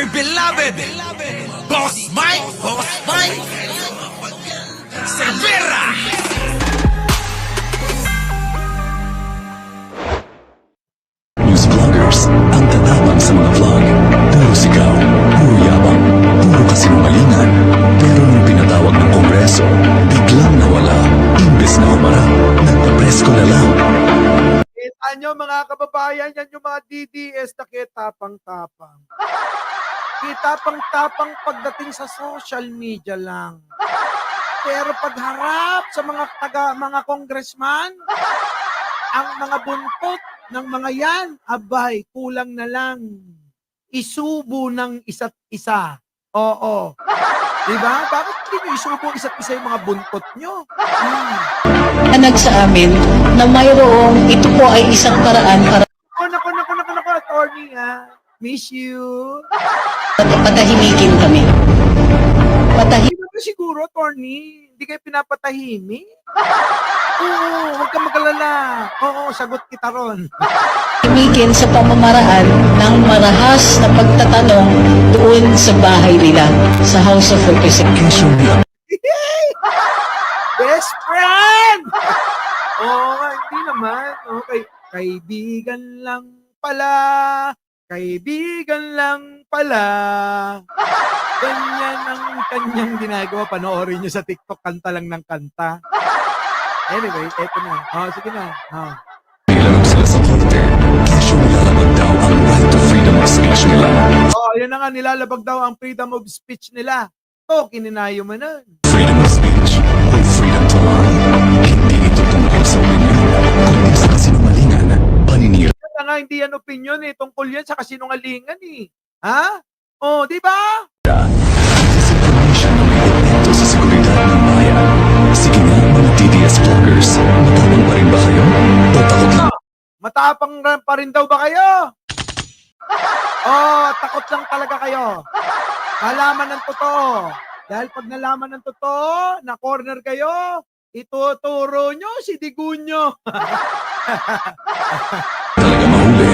dear beloved, Boss Mike Cervera. News vloggers ang tatapang sa mga vlog. Puro sigaw, puro yabang, puro kasinungalingan. Pero nung pinatawag ng Kongreso, biglang nawala. Imbes na humarap, nagpapresko na lang. Kita nyo mga kababayan, yan yung mga DDS na kitapang-tapang. Kitapang-tapang pagdating sa social media lang. Pero pagharap sa mga congressman, ang mga buntot ng mga yan, abay, kulang na lang. Isubo ng isa't isa. Oo. Diba? Bakit hindi nyo isubo isa't isa yung mga buntot nyo? Anag sa amin na mayroong ito po ay isang paraan para Naku, attorney ha. Miss you. patahimikin kami. Hindi ba siguro, attorney? Hindi kayo pinapatahimik? Oo, huwag kang magalala. Oo, sagot kita ron. Patahimikin sa pamamaraan ng marahas na pagtatanong doon sa bahay nila sa House of Representatives. Best friend! Oo, hindi naman. Okay. Kaibigan lang pala. Kaibigan lang pala. Ganyan ang kanyang ginagawa. Panoorin nyo sa TikTok, kanta lang ng kanta. Anyway, eto na. Sige na. Nilalaro sila sa korte, kesyo nilalabag daw ang right to freedom of speech nila. Ayun na nga, nilalabag daw ang freedom of speech nila. Kininayo mo na. Freedom of speech o freedom to lie. Hindi ito tungkol sa opinion, kundi sa kasinungalingan, paninira. Kaya nga, hindi yan opinion tungkol yan sa kasinungalingan Ha? Di ba? Disinformation na may epekto sa seguridad ng bayan. Sige nga, mga TDS vloggers, matapang pa rin ba kayo? O takot lang? Matapang pa rin daw ba kayo? Takot lang talaga kayo. Malaman ng totoo. Dahil pag nalaman ng totoo, na corner kayo, ituturo nyo si Digunyo. Talaga mahuli.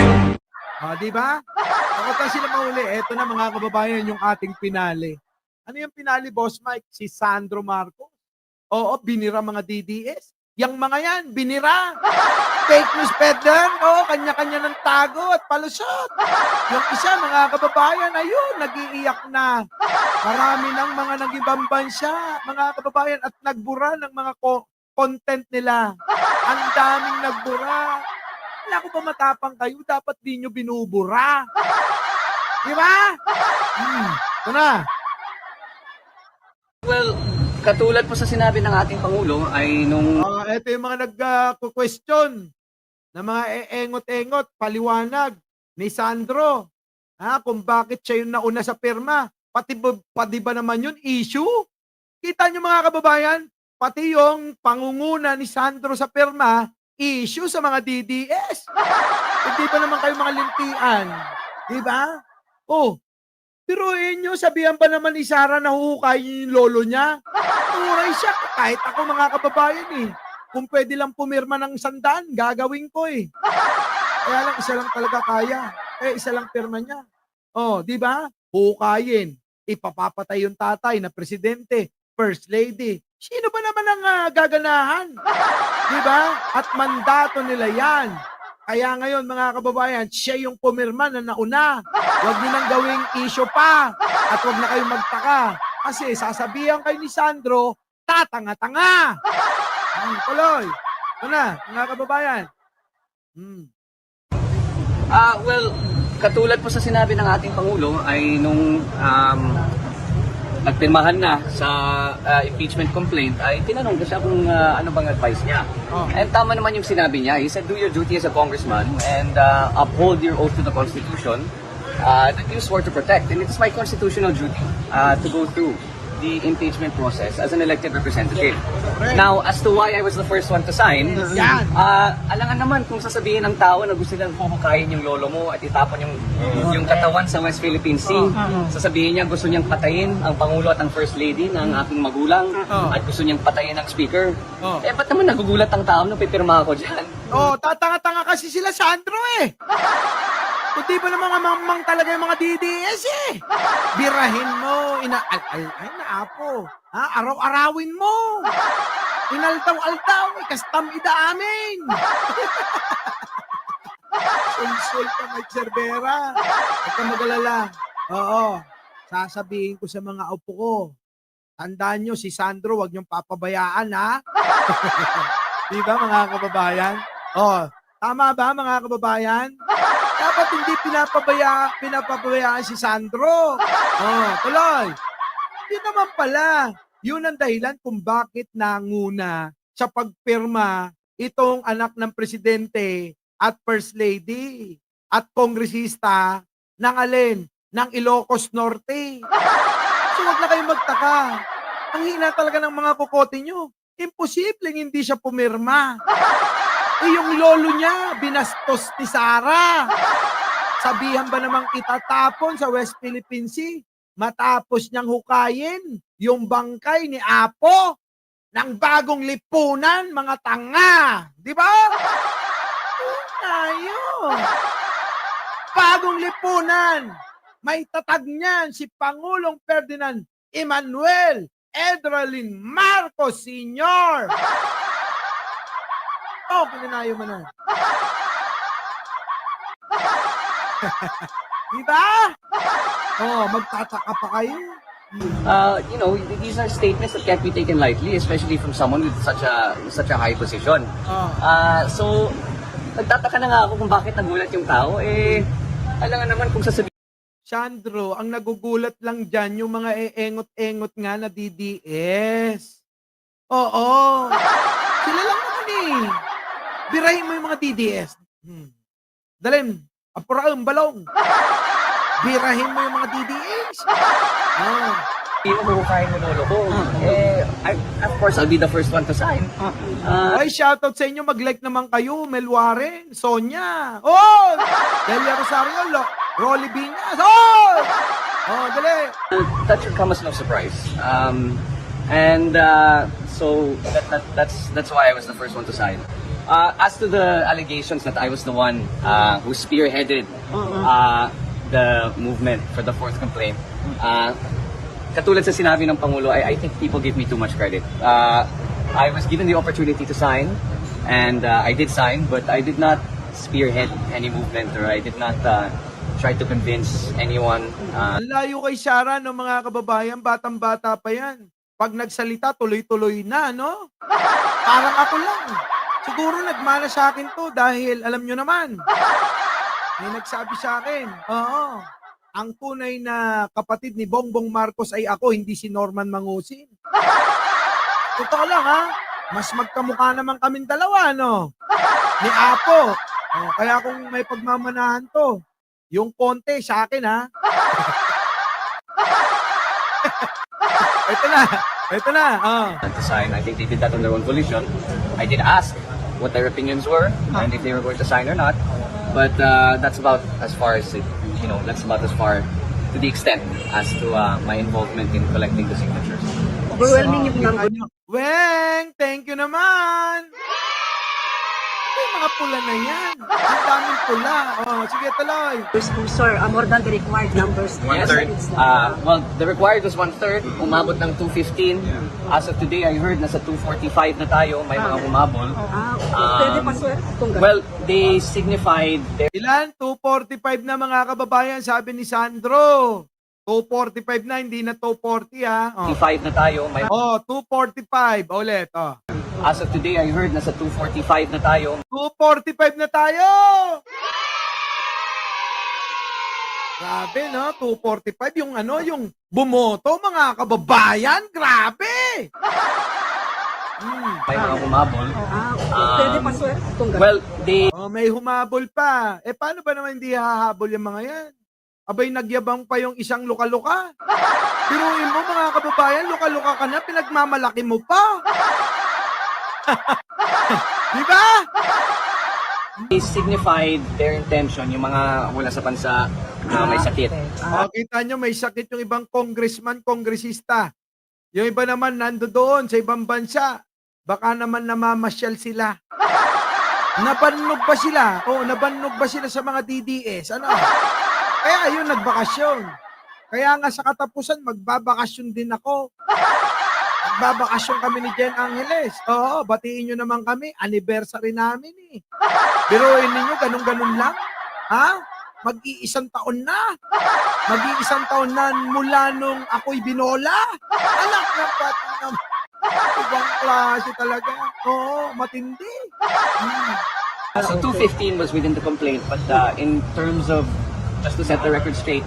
Di ba? Takot lang sila mahuli. Eto na mga kababayan, yung ating pinali. Ano yung pinali, Boss Mike? Si Sandro Marcos. Oo, binira mga DDS. Yang mga yan, binira. Fake news peddler, kanya-kanya ng tago at palusot. Yung isa, mga kababayan, ayun, nag-iiyak na. Marami ng mga nag-ibang bansya, mga kababayan, at nagbura ng mga content nila. Ang daming nagbura. Wala ko ba matapang kayo? Dapat di nyo binubura. Di ba? Ito na. Well, katulad po sa sinabi ng ating Pangulo ay nung Ito yung mga nag-question na mga engot-engot, paliwanag ni Sandro. Kung bakit siya yung nauna sa pirma. Pati ba naman yun issue? Kita nyo mga kababayan, pati yung pangunguna ni Sandro sa pirma, issue sa mga DDS. Hindi ba naman kayo mga lintian? Di ba? Pero nyo, sabihan ba naman ni Sara na huhukay yung lolo niya? Turay siya. Kahit ako mga kababayan Kung pwede lang pumirma ng 100, gagawin ko Kaya lang, isa lang talaga kaya. Isa lang pirma niya. Di ba? Hukayin. Ipapapatay yung tatay na presidente, first lady. Sino ba naman ang gaganahan? Di ba? At mandato nila yan. Kaya ngayon mga kababayan, siya yung pumirma na nauna. Huwag nyo nang gawing issue pa. At huwag na kayong magtaka. Kasi sasabihan kayo ni Sandro, tatanga-tanga. Tuloy. Ito na, mga kababayan. well, katulad po sa sinabi ng ating Pangulo ay nung nagpirmahan na sa impeachment complaint ay tinanong ko siya kung ano bang advice niya. And tama naman yung sinabi niya. He said, do your duty as a congressman and uphold your oath to the Constitution that you swore to protect. And it's my constitutional duty to go through the impeachment process as an elected representative. Now, as to why I was the first one to sign, alangan naman kung sasabihin ng tao na gusto nilang huhukayin yung lolo mo at itapon yung katawan sa West Philippine Sea. Sasabihin niya gusto niyang patayin ang Pangulo at ang First Lady ng aking magulang at gusto niyang patayin ang Speaker. Ba't naman nagugulat ang tao nung pipirma ako dyan? Tatanga-tanga kasi sila, Sandro Kundi ba ng mga mamang talaga yung mga DDS eh. Birahin mo, ay naapo. Ha, araw-arawin mo. Inaltaw-altaw, ikastam ida amin. Sul-sul ka, Mike Cervera. Huwag ka mag-alala. Oo, sasabihin ko sa mga upo ko. Tandaan nyo, si Sandro, huwag niyong papabayaan, ha? Di ba, mga kababayan? Oh, tama ba, mga kababayan? Dapat hindi pinapabayaan si Sandro. Oh, tuloy. Yun naman pala. Yun ang dahilan kung bakit nanguna sa pagpirma itong anak ng presidente at first lady at kongresista ng alin? Ng Ilocos Norte. So wag na kayong magtaka. Ang hina talaga ng mga kokote nyo. Imposibleng hindi siya pumirma. Yung lolo niya, binastos ni Sara. Sabihan ba namang itatapon sa West Philippine Sea matapos niyang hukayin yung bangkay ni Apo ng bagong lipunan, mga tanga. Di ba? Ayun. Bagong lipunan. May tatag niyan si Pangulong Ferdinand Emmanuel Edralin Marcos Sr. Oh, pinanayo mo na. Diba? Oh, magtataka pa kayo. These are statements that can't be taken lightly, especially from someone with such a high position. So, nagtataka na nga ako kung bakit nagulat yung tao. Alam nga naman kung sasabihin. Sandro, ang nagugulat lang dyan yung mga eengot-engot nga na DDS. Oo. Sila lang naman eh. Birahin mo yung mga DDS. Dalim, apuraang balong. Birahin mo yung mga DDS. Hindi mo mahukayin mo lolo ko. Of course, I'll be the first one to sign. Ay, shoutout sa inyo. Mag-like naman kayo. Mel Warren, Sonia. Oh! Delia Rosario, Rolly Binas. Oh! Oh, dali. That should come as no surprise. So that's why I was the first one to sign. As to the allegations that I was the one who spearheaded the movement for the fourth complaint, katulad sa sinabi ng Pangulo, I think people give me too much credit. I was given the opportunity to sign, and I did sign, but I did not spearhead any movement, or I did not try to convince anyone. Ang layo kay Sara, no, mga kababayan, batang-bata pa yan. Pag nagsalita, tuloy-tuloy na, no? Parang ako lang. Siguro nagmana sa akin to dahil alam nyo naman, may nagsabi sa akin, oo, ang tunay na kapatid ni Bongbong Marcos ay ako, hindi si Norman Mangusin. Totoo lang, ha? Mas magkamukha naman kaming dalawa, no? Ni Apo. Kaya kung may pagmamanahan to, yung konti sa akin, ha? Ito na. To sign, I think they did that on their own volition. I did ask what their opinions were and if they were going to sign or not. But that's about as far as that's about as far to the extent as to my involvement in collecting the signatures. Overwhelming yung number. Weng, thank you naman. Yung mga pula na yan. Ang daming pula. Sige, tuloy. Sir, more than the required numbers. One-third. Well, the required was 1/3. Umabot ng 215. As of today, I heard nasa 245 na tayo. May mga umabol. Pwede pa, sir? Well, they signified their Ilan? 245 na, mga kababayan, sabi ni Sandro. 245 na, hindi na 240, ha? 245 na tayo. May 245. Ulit, As of today, I heard nasa 245 na tayo. 245 na tayo! Grabe, no? 245. Yung bumoto, mga kababayan. Grabe! May mga umabol. Pwede pa, sir? Well, they May humabol pa. Paano ba naman hindi hahabol yung mga yan? Abay, nagyabang pa yung isang luka-luka. Biruin mo, mga kababayan, luka-luka ka na, pinagmamalaki mo pa. Di ba? They signified their intention, yung mga wala sa bansa na may sakit. Kita nyo, may sakit yung ibang congressman, kongresista. Yung iba naman nando doon sa ibang bansa. Baka naman namamasyal sila. Nabannog ba sila? O, nabannog ba sila sa mga DDS? Ano? Kaya yun, nagbakasyon. Kaya nga sa katapusan, magbabakasyon din ako. Magbabakasyon kami ni Jen Angeles. Oo, batiin nyo naman kami. Anniversary namin eh. Biruin ninyo, ganun-ganun lang. Ha? Mag-iisang taon na. Mag-iisang taon na mula nung ako'y binola. Anak na pati naman. Ibang klase talaga. Oo, matindi. So 215 was within the complaint, but in terms of, just to set the record straight,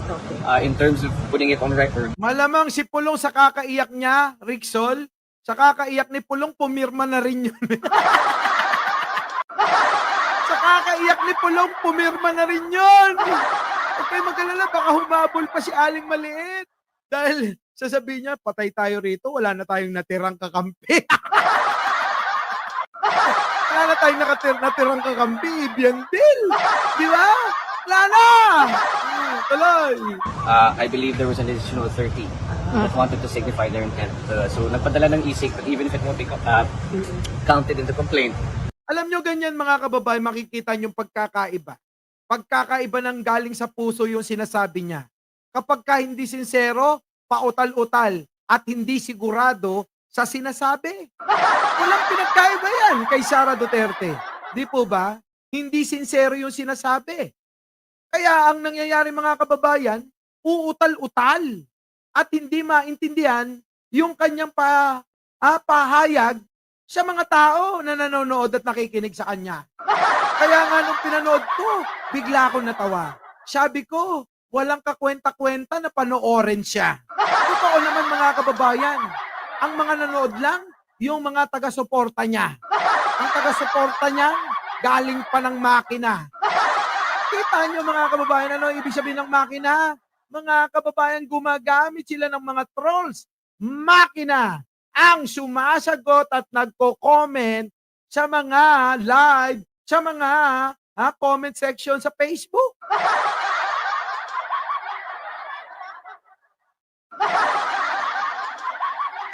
in terms of putting it on record, Malamang si Pulong sa kakaiyak niya, Ricksol, sa kakaiyak ni Pulong, pumirma na rin yun. Sa kakaiyak ni Pulong, pumirma na rin yun. Huwag kayo mag-alala, baka humabol pa si Aling Maliit. Dahil sasabihin niya, patay tayo rito, wala na tayong natirang kakampi. Wala na tayong natirang kakampi, Biandil. Di ba? Wala na. Tuloy. I believe there was an additional 30 that wanted to signify their intent. So nagpadala ng isik, but even if it won't be counted in the complaint, Alam nyo ganyan mga kababayan, makikita yung pagkakaiba. Pagkakaiba ng galing sa puso yung sinasabi niya. Kapag ka hindi sincero, pautal-utal at hindi sigurado sa sinasabi. Walang pinagkaiba yan kay Sara Duterte. Di po ba? Hindi sincero yung sinasabi. Kaya ang nangyayari mga kababayan, uutal-utal at hindi maintindihan yung kanyang pahayag sa mga tao na nanonood at nakikinig sa kanya. Kaya nga nung pinanood ko, bigla akong natawa. Sabi ko, walang kakwenta-kwenta na panoorin siya. Totoo naman mga kababayan, ang mga nanood lang, yung mga taga-suporta niya. Ang taga-suporta niya, galing pa ng makina. Kita nyo mga kababayan, ano ibig sabihin ng makina? Mga kababayan, gumagamit sila ng mga trolls. Makina ang sumasagot at nagko-comment sa mga live, sa mga comment section sa Facebook.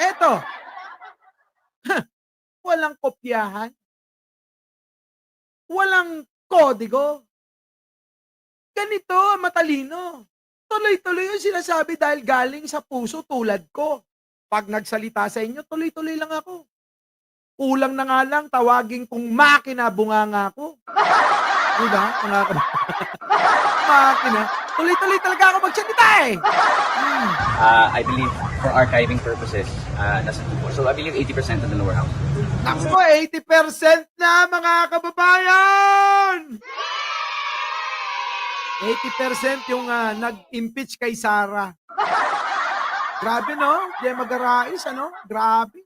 Eto, walang kopyahan, walang kodigo. Ganito, matalino. Tuloy-tuloy yung sinasabi dahil galing sa puso tulad ko. Pag nagsalita sa inyo, tuloy-tuloy lang ako. Kulang na nga lang, tawagin kong makina, bunganga ako. Diba? Mga makina. Tuloy-tuloy talaga ako magsalita eh. I believe for archiving purposes, nasa 2. So I believe 80% in the lower house. Ako, 80% na mga kababayan! 80% yung nag-impeach kay Sara. Grabe, no? Diyan mag-arais, ano? Grabe.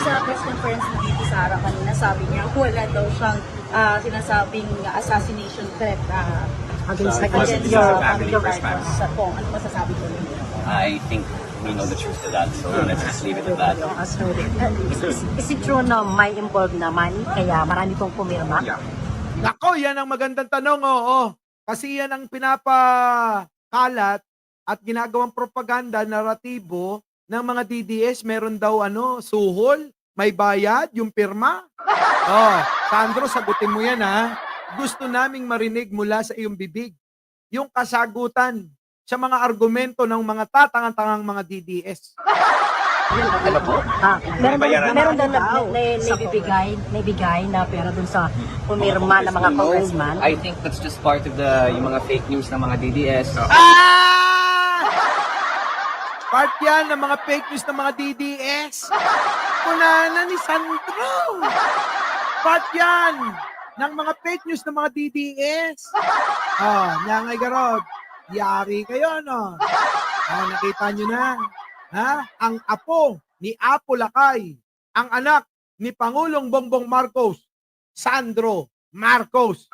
Sa press conference ni Titi Sara kanina, sabi niya wala daw siyang sinasabing assassination threat against your family members. Ano masasabi ko ninyo? I think we know the truth to that, so let's just leave it at that. Is it true na may involved na money kaya marami pong pumirma? Nako, yan ang magandang tanong, oo. Kasi yan ang pinapakalat at ginagawang propaganda, naratibo ng mga DDS. Meron daw suhol, may bayad, yung pirma. Oh, Sandro, sagutin mo yan ha. Gusto naming marinig mula sa iyong bibig yung kasagutan sa mga argumento ng mga tatangang-tangang mga DDS. Ano po? Meron daw naibigay na pera dun sa pumirma ng mga congressman. I think that's just part of yung mga fake news ng mga DDS. Part yan ng mga fake news ng mga DDS. Kunana ni Sandro. Part yan ng mga fake news ng mga DDS. Oh, nyangay garod. Yari kayo, no? Oh, nakita nyo na. Ha? Ang apo ni Apo Lakay, ang anak ni Pangulong Bongbong Marcos, Sandro Marcos.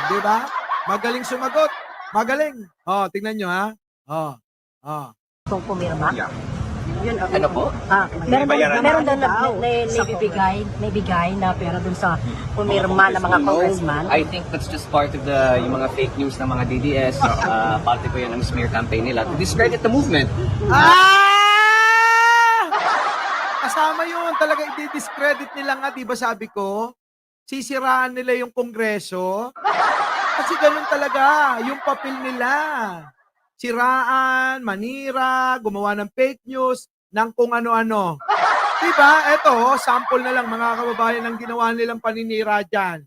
Di ba? Magaling sumagot. Magaling. Oh, tingnan nyo ha. Oh. Itong pumirma. Yun, Ano po? Meron daw naibigay na pera dun sa pumirma ng mga congressman. I think that's just part of yung mga fake news ng mga DDS. Parte po yan ng smear campaign nila to discredit the movement. Kasama yun. Talaga i-discredit nila nga, di ba sabi ko? sisiraan nila yung Kongreso. Kasi ganun talaga, yung papel nila. Siraan, manira, gumawa ng fake news, ng kung ano-ano. Diba? Eto, sample na lang mga kababayan ng ginawa nilang paninira dyan.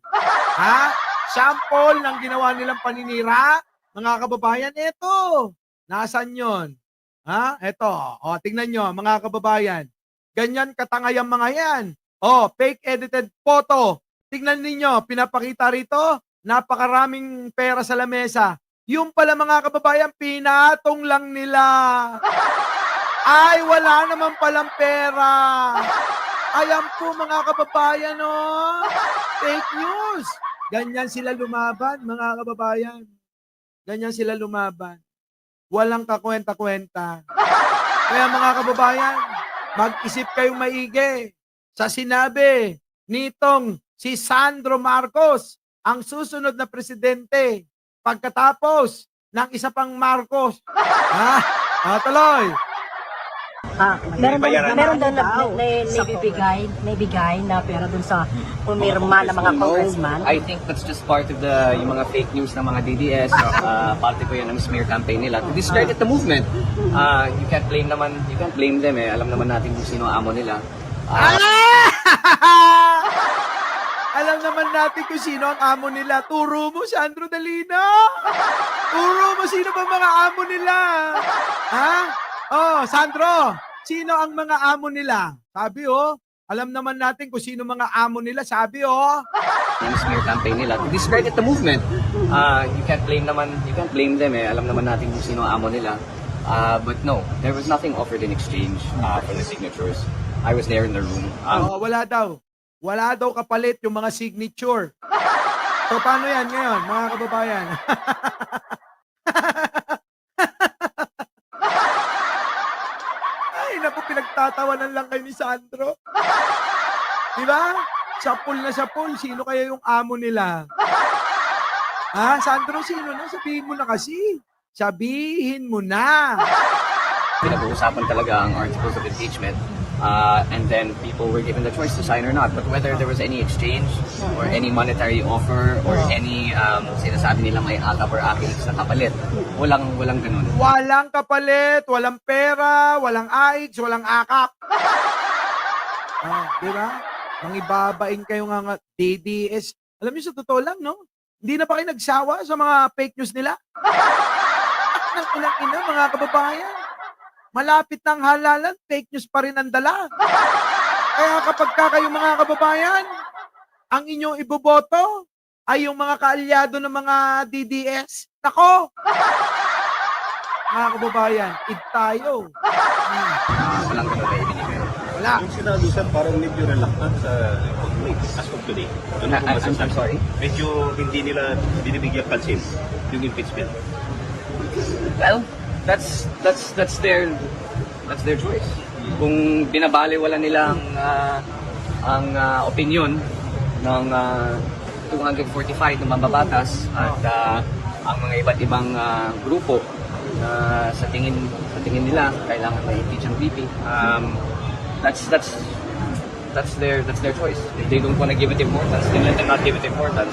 Ha? Sample ng ginawa nilang paninira, mga kababayan, eto. Nasaan yon? Ha? Eto, o, tingnan nyo, mga kababayan. Ganyan katangay ang mga yan. O, fake edited photo. Tingnan ninyo, pinapakita rito, napakaraming pera sa lamesa. Yung pala mga kababayan, pinatong lang nila. Ay, wala naman palang pera. Ayan po mga kababayan, oh. Fake news. Ganyan sila lumaban, mga kababayan. Ganyan sila lumaban. Walang kakwenta-kwenta. Kaya mga kababayan, mag-isip kayong maigi sa sinabi nitong si Sandro Marcos, ang susunod na presidente, pagkatapos ng isa pang Marcos. Ha? Tuloy. Meron doon naibigay na pera doon sa pumirma ng mga congressman. I think that's just part of the yung mga fake news ng mga DDS. Parte ko yan ng smear campaign nila to discredit the movement. You can't blame them eh. Alam naman natin kung sino ang amo nila. Alam naman natin kung sino ang amo nila. Turo mo, Sandro Dalina. Turo mo, sino ba mga amo nila? Ha? Oh, Sandro, sino ang mga amo nila? Sabi, oh. Alam naman natin kung sino mga amo nila. Sabi, oh. Yung smear campaign nila to discredit the movement. You can't blame them eh. Alam naman natin kung sino ang amo nila. But no, there was nothing offered in exchange for the signatures. I was there in the room. Wala daw. Wala daw kapalit yung mga signature. So, paano yan ngayon, mga kababayan? Ay, naku, pinagtatawanan lang kayo ni Sandro. Diba? Sapul na sapul. Sino kaya yung amo nila? Ha? Sandro, sino na? Sabihin mo na kasi. Sabihin mo na. Pinag-uusapan talaga ang articles of impeachment. And then people were given the choice to sign or not. But whether there was any exchange or any monetary offer or any sinasabi nila may atap or akils na kapalit, walang ganun. Walang kapalit, walang pera, walang AIX, walang akap. Di ba? Mangibabain kayo nga DDS. Alam niyo sa totoo lang, no? Hindi na ba kayo nagsawa sa mga fake news nila? Nang inang-ina, mga kababayan. Malapit ng halalan, fake news pa rin ang dala. Kaya kapag kayo mga kababayan, ang inyong iboboto ay yung mga kaalyado ng mga DDS. Nako! Mga kababayan, id tayo. Walang ganun na ibinigay. Wala. Yung sinabi sir, parang medyo reluctant sa pag-wait as of today. Ano po masasabi? I'm sorry? Medyo hindi nila binibigyan pansin yung impeachment. Well, that's their choice. Kung binabaliwala nila ang opinion ng 245 ng mambabatas at ang mga iba't ibang grupo na sa tingin nila kailangan ma-impeach ang VP, that's their choice. If they don't want to give it importance, then let them not give it importance.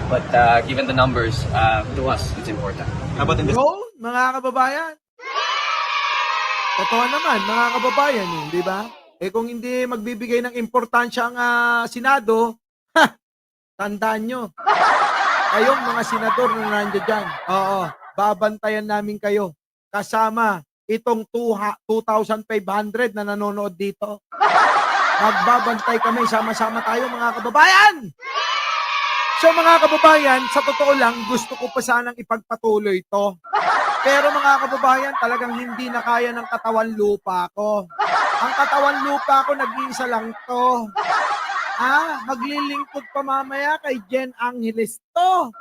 But given the numbers, to us, it's important. How about in the So, mga kababayan, totoo naman, mga kababayan, di ba? Kung hindi magbibigay ng importansya ang Senado, tandaan nyo, kayong mga senador na nandiyan dyan, babantayan namin kayo kasama itong 2,500 na nanonood dito. Magbabantay kami, sama-sama tayo mga kababayan! So mga kababayan, sa totoo lang, gusto ko pa sanang ipagpatuloy ito. Pero mga kababayan, talagang hindi na kaya ng katawan lupa ko. Ang katawan lupa ko, nag-iisa lang to. Maglilingkod pa mamaya kay Jen Angeles to.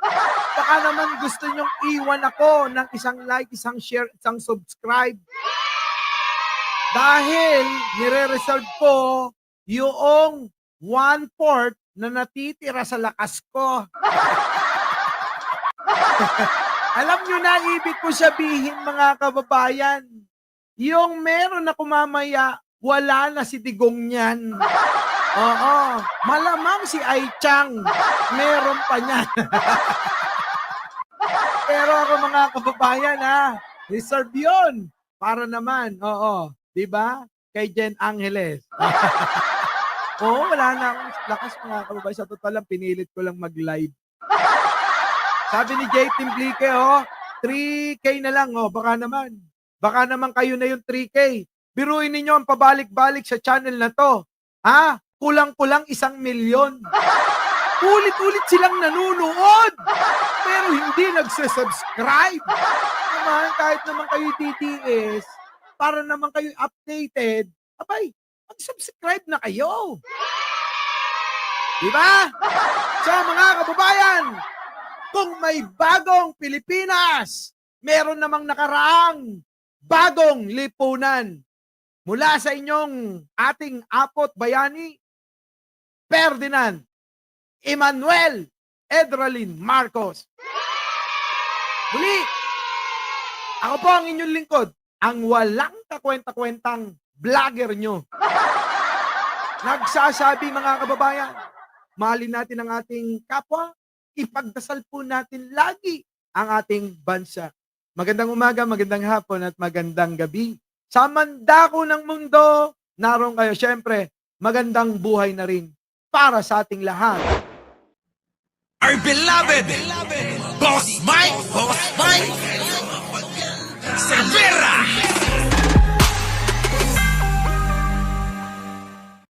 Baka naman gusto nyong iwan ako ng isang like, isang share, isang subscribe. Dahil nire-reserve ko yung 1/4 na natitira sa lakas ko. Alam nyo na, ibig ko sabihin mga kababayan, yung meron ako mamaya, wala na si Digong niyan. Oo. Malamang si Ai Chang. Meron pa niya. Pero ako mga kababayan reserve yun. Para naman, oo. Diba? Kay Jen Angeles. Oo, wala na akong lakas mga kababayan. Sa totoo lang, pinilit ko lang mag-live. Sabi ni Jay Timblique, 3K na lang, baka naman kayo na yung 3K. Biruin ninyo ang pabalik-balik sa channel na to. Kulang-kulang 1 milyon. Ulit-ulit silang nanunood. Pero hindi nagse-subscribe. Naman, kahit naman kayo TTS, para naman kayo updated, abay, mag-subscribe na kayo. Diba? So mga kababayan, kung may bagong Pilipinas, meron namang nakaraang bagong lipunan mula sa inyong ating apot bayani, Ferdinand Emmanuel Edralin Marcos. Muli, ako po ang inyong lingkod, ang walang kakwenta-kwentang vlogger nyo. Nagsasabi mga kababayan, mahalin natin ang ating kapwa, ipagdasal po natin lagi ang ating bansa. Magandang umaga, magandang hapon at magandang gabi. Sa mandako ng mundo, naroon kayo. Siyempre, magandang buhay na rin para sa ating lahat. Our beloved Boss Mike Cervera.